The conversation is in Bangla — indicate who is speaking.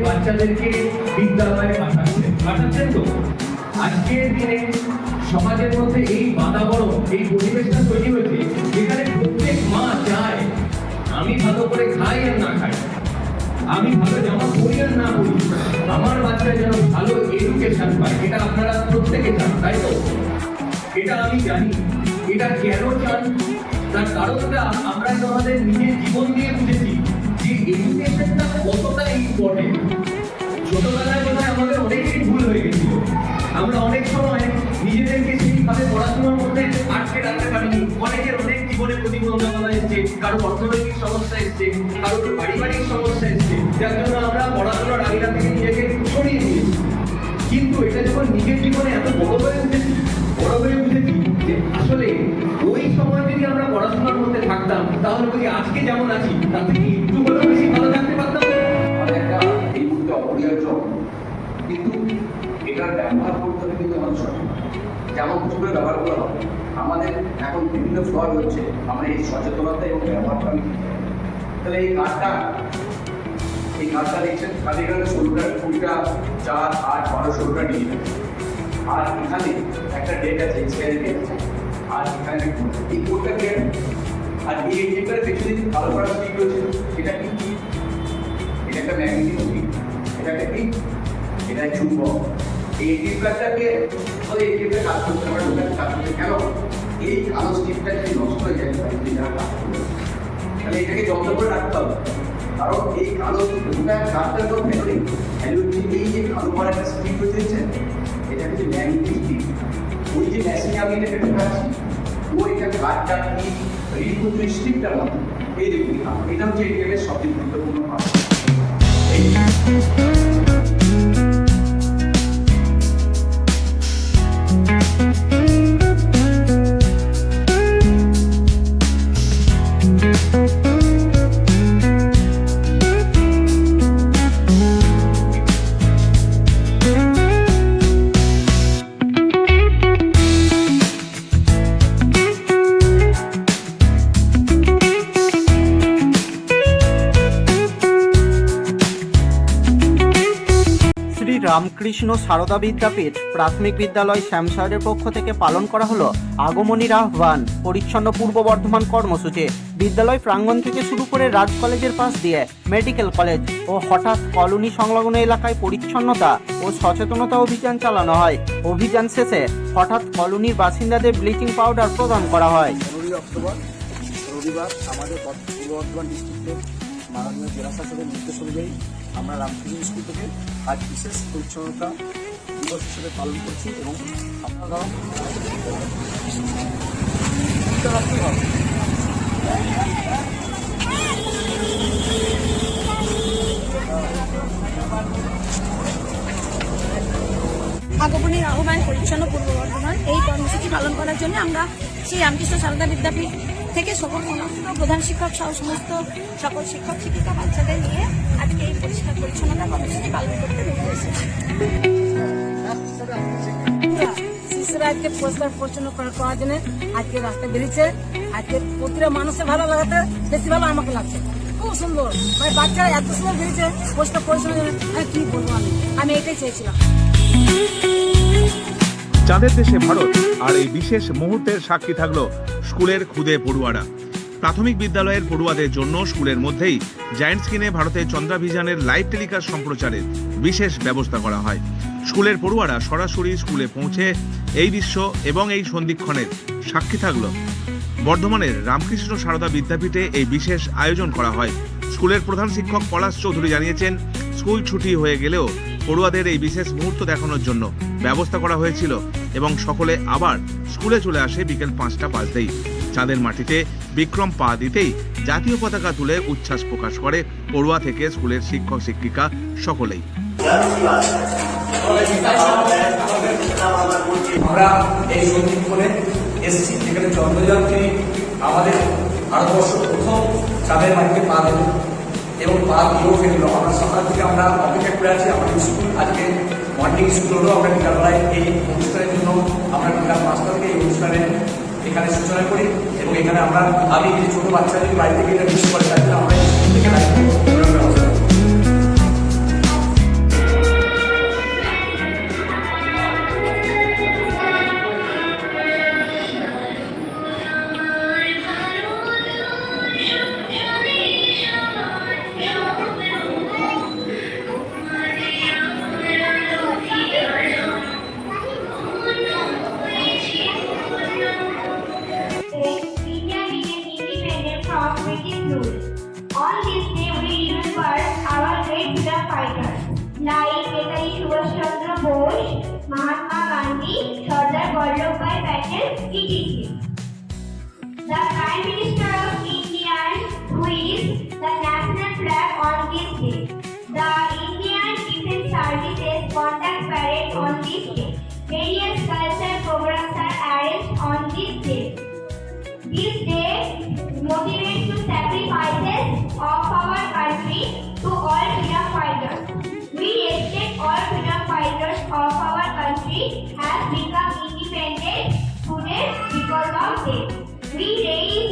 Speaker 1: বাচ্চাদেরকে বিদ্যালয়ে পাঠাচ্ছেন তো আজকের দিনে সমাজের মধ্যে এই বাতাবরণ, এই পরিবেশটা তৈরি হয়েছে যেখানে প্রত্যেক মা চায় আমি ভালো করে খাই আর না খাই, আমি ভালো জামা পরি আর না পরি, আমার বাচ্চা যেন ভালো এডুকেশন পায়। এটা আপনারা প্রত্যেকে চান, তাই তো? এটা আমি জানি। এটা কেন চান তার কারণটা আমরা আমাদের নিজের জীবন দিয়ে বুঝেছি যে এডুকেশনটা কতটা ইম্পর্টেন্ট। ছোটবেলায় বোধহয় আমাদের অনেকেরই ভুল হয়ে গেছিল, আমরা অনেক সময় নিজেদেরকে সেইভাবে পড়াশোনার মধ্যে আটকে রাখতে পারিনি। অনেকের অনেক জীবনে প্রতিবন্ধকতা এসছে, কারোর অর্থনৈতিক সমস্যা এসছে, কারোর পারিবারিক সমস্যা এসছে, যার জন্য আমরা পড়াশোনার আগেটা থেকে নিজেকে সরিয়ে দিয়েছি। কিন্তু এটা যখন নিজের জীবনে এত বড় হয়ে উঠেছি যে আসলে ওই সময় যদি আমরা পড়াশোনার মধ্যে থাকতাম তাহলে যদি আজকে যেমন আছি তার থেকে একটু হলেও বেশি ভালো থাকতে পারতাম।
Speaker 2: একটা এই মুহূর্তে অপরিহার্য, কিন্তু এটার ব্যবহার করতে হবে কিন্তু আমাদের সঠিক, যেমন কিছু করে ব্যবহার করা হবে। আমাদের এখন বিভিন্ন ফ্লড হচ্ছে, আমরা এই সচেতনতা এবং ব্যবহারটা আমি তাহলে এই কার্ডটা দেখছেন, খালি এখানে 16টা 20টা 4 8 12 16টা ডিজিট, আর এখানে একটা ডেট আছে, এক্সপায়ারি ডেট আছে, আর এখানে এই কোডটা কি, আর এই ডেটার পেছনে ভালো করা স্টিক রয়েছে। এটা কি? এটা একটা ম্যাগনেটিক স্টিক, এটা একটা কি? এটা চুম্বক। এই টিপটাকে বলে এই টিপটা কাজ করতে পারে, ওটাকে কাজ করতে কেন? এই কালো স্টিকটা যদি নষ্ট হয়ে যায় তাহলে এটা কাজ করবে, তাহলে এটাকে যত্ন করে রাখতে হবে। কারণ এই কালো ওটা কাজটার কোনো ভ্যালু নেই, ভ্যালু হচ্ছে এই যে কালো করা একটা স্টিক হয়েছে, এটা হচ্ছে ম্যাগনেটিক স্টিক। ওই যে মেশিনে আমি এটাকে ঢোকাচ্ছি, ও এটা কাঠটা কি রিড করতে স্টিকটার মতো। এই দেখুন, এটা হচ্ছে এই গেমের সবচেয়ে গুরুত্বপূর্ণ পার্ট।
Speaker 3: রামকৃষ্ণ সারদা বিদ্যাপীঠ প্রাথমিক বিদ্যালয় শ্যামশহরের পক্ষ থেকে পালন করা হলো আগমনীর আহ্বান পরিচ্ছন্ন পূর্ব বর্ধমান কর্মসূচি। বিদ্যালয় প্রাঙ্গণ থেকে শুরু করে রাজ কলেজের পাশ দিয়ে মেডিকেল কলেজ ও হঠাৎ কলোনি সংলগ্ন এলাকায় পরিচ্ছন্নতা ও সচেতনতা অভিযান চালানো হয়। অভিযান শেষে হঠাৎ কলোনির বাসিন্দাদের ব্লিচিং পাউডার প্রদান করা হয়।
Speaker 4: 15 অক্টোবর রবিবার আমাদের পূর্ব বর্ধমান ডিস্ট্রিক্টের মাননীয় জেলা শাসকের নির্দেশ অনুযায়ী আমরা রামকৃষ্ণ স্কুল থেকে আজ বিশেষ পরিচ্ছন্নতা দিবস হিসেবে পালন করছি এবং আপনারাও
Speaker 5: আগমনীর আহ্বান পরিচ্ছন্ন পূর্ব বর্ধমান এই কর্মসূচি পালন করার জন্য আমরা সেই রামকৃষ্ণ সারদা বিদ্যাপীঠ থেকে সকল প্রধান শিক্ষক সহ সমস্ত সকল শিক্ষক শিক্ষিকা বাচ্চাদের নিয়ে আজকে এই পরিষ্কার পরিচ্ছন্নতা কর্মসূচি পালন করতে বেরিয়ে এসেছি। শিশুরা আজকে পরিষ্কার পরিচ্ছন্ন করার জন্য আজকে রাস্তায় বেরিয়েছে। আজকে প্রতিটা মানুষের ভালো লাগাতে বেশি ভালো আমাকে লাগছে, খুব সুন্দর। মানে বাচ্চারা এত সুন্দর বেরিয়েছে পরিষ্কার পরিচ্ছন্ন, কি বলবো, আমি এটাই চেয়েছিলাম।
Speaker 6: চাঁদের দেশে ভারত, আর এই বিশেষ মুহূর্তের সাক্ষী থাকলো স্কুলের খুদে পড়ুয়ারা। প্রাথমিক বিদ্যালয়ের পড়ুয়াদের জন্য স্কুলের মধ্যেই জায়ান্ট স্ক্রিনে ভারতের চন্দ্রাভিযানের লাইভ টেলিকাস্ট সম্প্রচারের বিশেষ ব্যবস্থা করা হয়। স্কুলের পড়ুয়ারা সরাসরি স্কুলে পৌঁছে এই দৃশ্য এবং এই সন্ধিক্ষণের সাক্ষী থাকলো। বর্ধমানের রামকৃষ্ণ সারদা বিদ্যাপীঠে এই বিশেষ আয়োজন করা হয়। স্কুলের প্রধান শিক্ষক পলাশ চৌধুরী জানিয়েছেন, স্কুল ছুটি হয়ে গেলেও পড়ুয়াদের এই বিশেষ মুহূর্ত দেখানোর জন্য ব্যবস্থা করা হয়েছিল এবং সকলে আবার স্কুলে চলে আসে বিকেল 5টা বাজতেই। চাঁদের মাটিতে বিক্রম পা দিতেই জাতীয় পতাকা তুলে উচ্ছ্বাস প্রকাশ করে পড়ুয়া থেকে স্কুলের শিক্ষক শিক্ষিকা সকলেই।
Speaker 4: আমরা এই সঙ্গীত করে এসেছি যেখানে চন্দ্রযান তিনি আমাদের ভারতবর্ষ প্রথম চাঁদের মাটিতে পা দিল এবং পা দিয়েও ফেলল। আমরা সকাল থেকে আমরা অপেক্ষা করে আছি। আমাদের স্কুল আজকে মর্নিং স্কুল হলেও আমরা বিকালবেলায় এই অনুষ্ঠানের জন্য আমরা বিকাল 5টা থেকে এই অনুষ্ঠানে এখানে সূচনা করি এবং এখানে আমি কিছু ছোট বাচ্চাদের বাড়ি থেকে এটা মিস করে তাই আমরা স্কুল থেকে ব্যবস্থা করি।
Speaker 7: India became independent from British rule. On this day, we remember our great freedom fighters like Netaji Subhash Chandra Bose, Mahatma Gandhi, Sardar Vallabhbhai Patel, etc. The Prime Minister of India hoists the national flag on this day. The Indian Defence Services conduct parade on this day. Various cultural programs are arranged on this day. This day motivates to sacrifices of our country to all freedom fighters. We respect all freedom fighters of our country have become independent today because of them. We raise